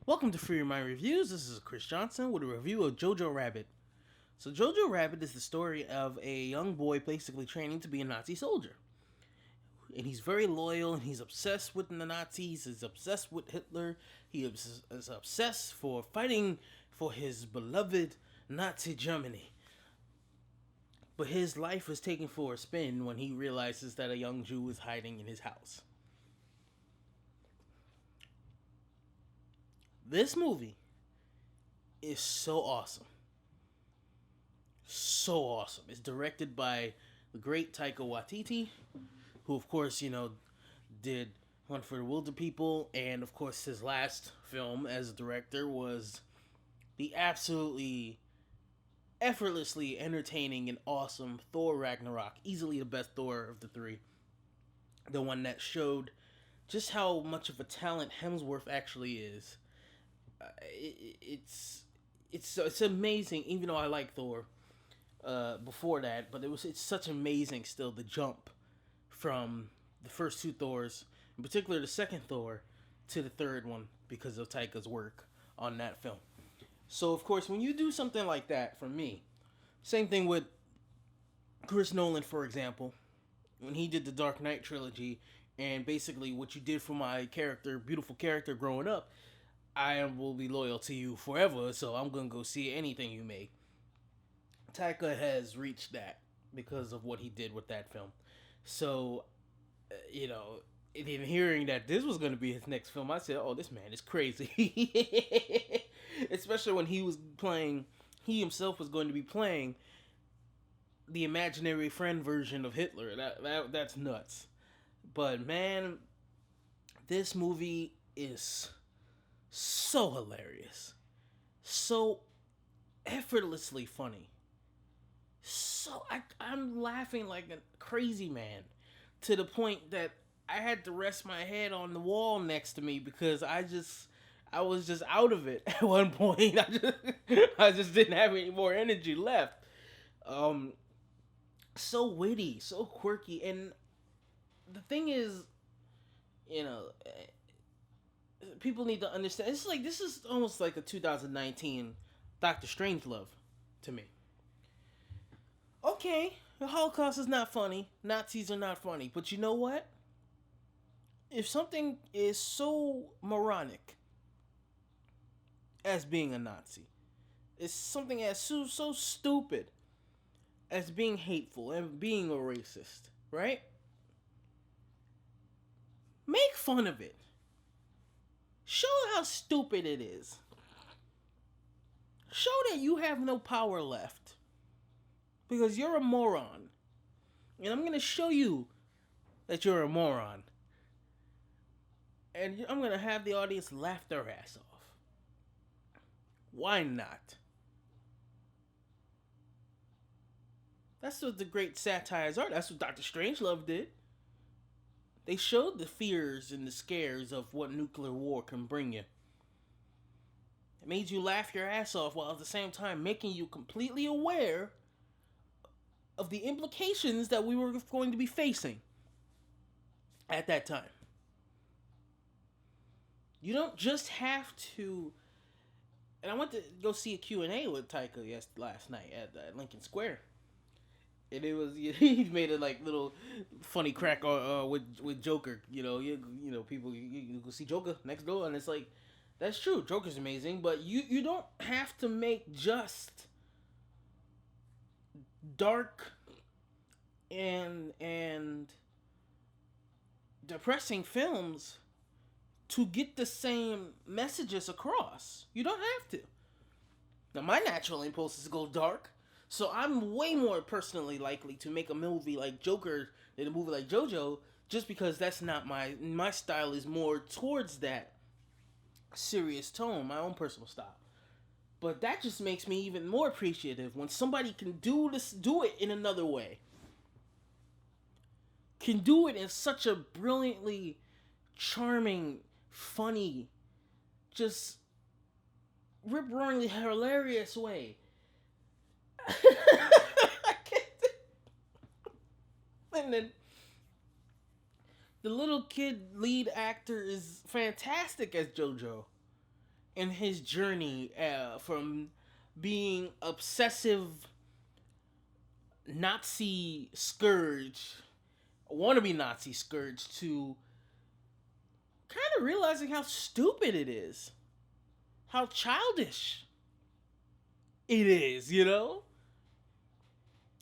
Welcome to Free Your Mind Reviews. This is Chris Johnson with a review of Jojo Rabbit. So, Jojo Rabbit is the story of a young boy basically training to be a Nazi soldier. And he's very loyal and he's obsessed with the Nazis, he's obsessed with Hitler, he is obsessed for fighting for his beloved Nazi Germany. But his life is taken for a spin when he realizes that a young Jew is hiding in his house. This movie is so awesome. So awesome. It's directed by the great Taika Waititi, who, of course, did Hunt for the Wilder People. And, of course, his last film as a director was the absolutely effortlessly entertaining and awesome Thor Ragnarok. Easily the best Thor of the three. The one that showed just how much of a talent Hemsworth actually is. It's amazing. Even though I like Thor before that, but it's such amazing still the jump from the first two Thors, in particular the second Thor, to the third one because of Taika's work on that film. So of course, when you do something like that, for me, same thing with Chris Nolan, for example, when he did the Dark Knight trilogy, and basically what you did for my character, beautiful character growing up. I will be loyal to you forever, so I'm going to go see anything you make. Taika has reached that because of what he did with that film. So, in hearing that this was going to be his next film, I said, oh, this man is crazy. Especially when he himself was going to be playing the imaginary friend version of Hitler. That's nuts. But, man, this movie is so hilarious, so effortlessly funny. So I'm laughing like a crazy man, to the point that I had to rest my head on the wall next to me because I was just out of it at one point. I just didn't have any more energy left. So witty, so quirky, and the thing is, people need to understand. This is almost like a 2019 Doctor Strangelove to me. Okay, the Holocaust is not funny. Nazis are not funny. But you know what? If something is so moronic as being a Nazi, it's something as so stupid as being hateful and being a racist, right? Make fun of it. Show how stupid it is. Show that you have no power left. Because you're a moron. And I'm going to show you that you're a moron. And I'm going to have the audience laugh their ass off. Why not? That's what the great satires are. That's what Dr. Strangelove did. They showed the fears and the scares of what nuclear war can bring you. It made you laugh your ass off while at the same time making you completely aware of the implications that we were going to be facing at that time. You don't just have to... And I went to go see a Q&A with Taika last night at Lincoln Square. And it was he made a little funny crack with Joker. People you go see Joker next door, and it's like, that's true. Joker's amazing, but you don't have to make just dark and depressing films to get the same messages across. You don't have to. Now, my natural impulse is to go dark. So I'm way more personally likely to make a movie like Joker than a movie like Jojo, just because that's not my style is more towards that serious tone, my own personal style. But that just makes me even more appreciative when somebody can do it in another way. Can do it in such a brilliantly charming, funny, just rip-roaringly hilarious way. And then the little kid lead actor is fantastic as Jojo. in his journey from being obsessive Nazi scourge, wannabe Nazi scourge, to kind of realizing how stupid it is, how childish it is, you know?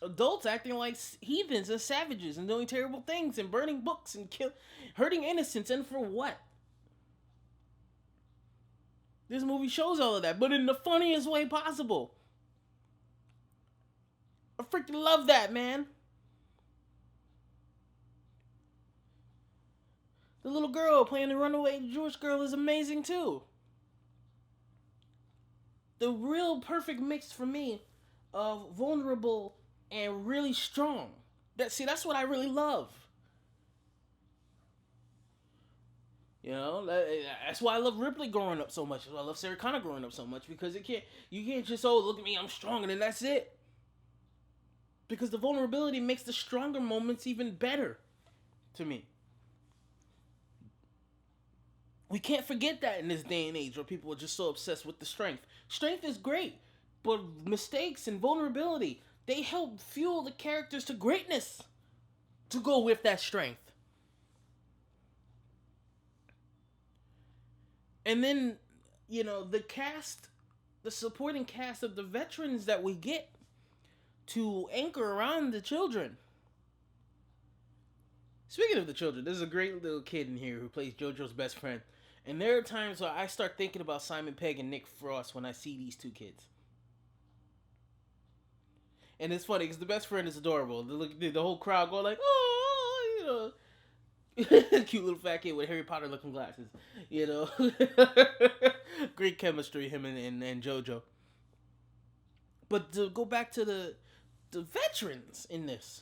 Adults acting like heathens and savages and doing terrible things and burning books and hurting innocents, and for what? This movie shows all of that, but in the funniest way possible. I freaking love that, man. The little girl playing the runaway Jewish girl is amazing too. The real perfect mix for me of vulnerable and really strong. That's what I really love. You know, that's why I love Ripley growing up so much. That's why I love Sarah Connor growing up so much, because you can't just, oh, look at me, I'm strong, and then that's it. Because the vulnerability makes the stronger moments even better to me. We can't forget that in this day and age where people are just so obsessed with the strength. Strength is great, but mistakes and vulnerability, they help fuel the characters to greatness to go with that strength. And then, you know, the supporting cast of the veterans that we get to anchor around the children. Speaking of the children, there's a great little kid in here who plays JoJo's best friend. And there are times where I start thinking about Simon Pegg and Nick Frost when I see these two kids. And it's funny because the best friend is adorable. The whole crowd go like, oh, you know. Cute little fat kid with Harry Potter looking glasses, you know. Great chemistry, him and JoJo. But to go back to the veterans in this,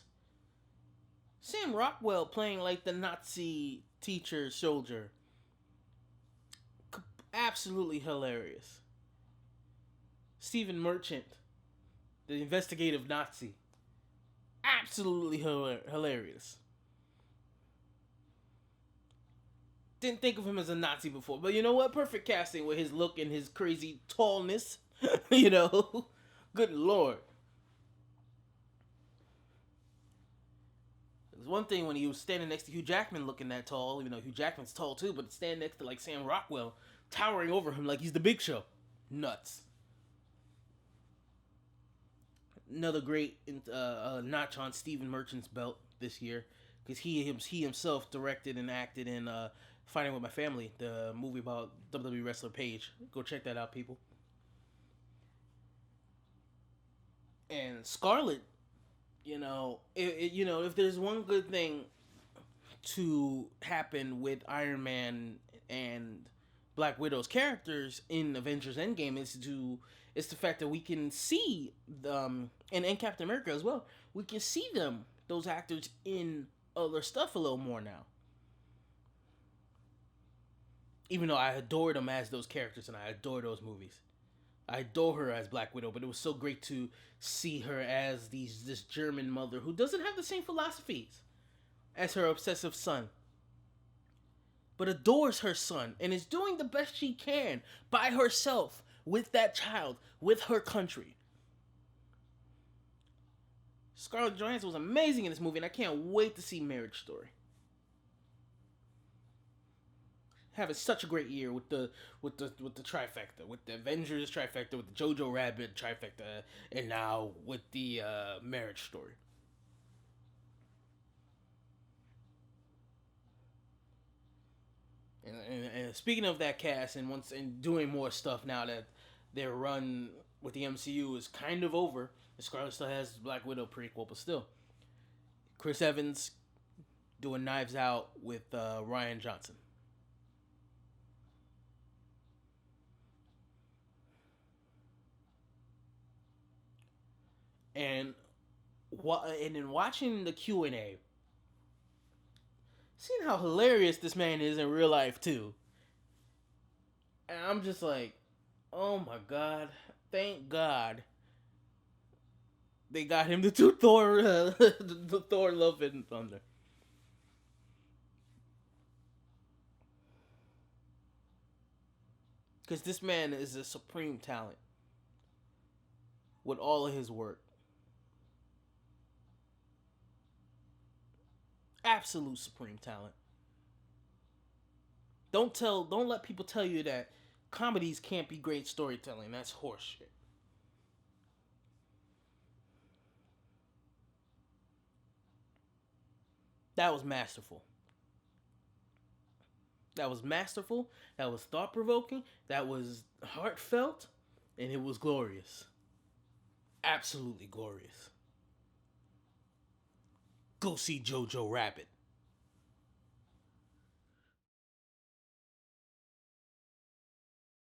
Sam Rockwell playing like the Nazi teacher soldier, absolutely hilarious. Stephen Merchant, the investigative Nazi, absolutely hilarious. Didn't think of him as a Nazi before, but you know what? Perfect casting with his look and his crazy tallness. You know, good lord. There's one thing when he was standing next to Hugh Jackman looking that tall, even though Hugh Jackman's tall too, but standing next to like Sam Rockwell, towering over him like he's the Big Show. Nuts. Another great notch on Stephen Merchant's belt this year, because he himself directed and acted in Fighting With My Family, the movie about WWE wrestler Paige. Go check that out, people. And Scarlett, you know, if there's one good thing to happen with Iron Man and Black Widow's characters in Avengers Endgame, is the fact that we can see them, and Captain America as well, we can see them, those actors, in other stuff a little more now. Even though I adored them as those characters and I adore those movies. I adore her as Black Widow, but it was so great to see her as this German mother who doesn't have the same philosophies as her obsessive son, but adores her son and is doing the best she can by herself with that child, with her country. Scarlett Johansson was amazing in this movie, and I can't wait to see Marriage Story. Having such a great year with the trifecta, with the Avengers trifecta, with the Jojo Rabbit trifecta, and now with the Marriage Story. And speaking of that cast, and doing more stuff now that their run with the MCU is kind of over. Scarlett still has Black Widow prequel, but still, Chris Evans doing Knives Out with Rian Johnson. And in watching the Q&A, seeing how hilarious this man is in real life too, and I'm just like, oh my god, thank God they got him to do Thor, the Thor Love and Thunder. Because this man is a supreme talent with all of his work. Absolute supreme talent. Don't let people tell you that comedies can't be great storytelling. That's horseshit. That was masterful. That was masterful. That was thought provoking. That was heartfelt. And it was glorious. Absolutely glorious. Go see Jojo Rabbit.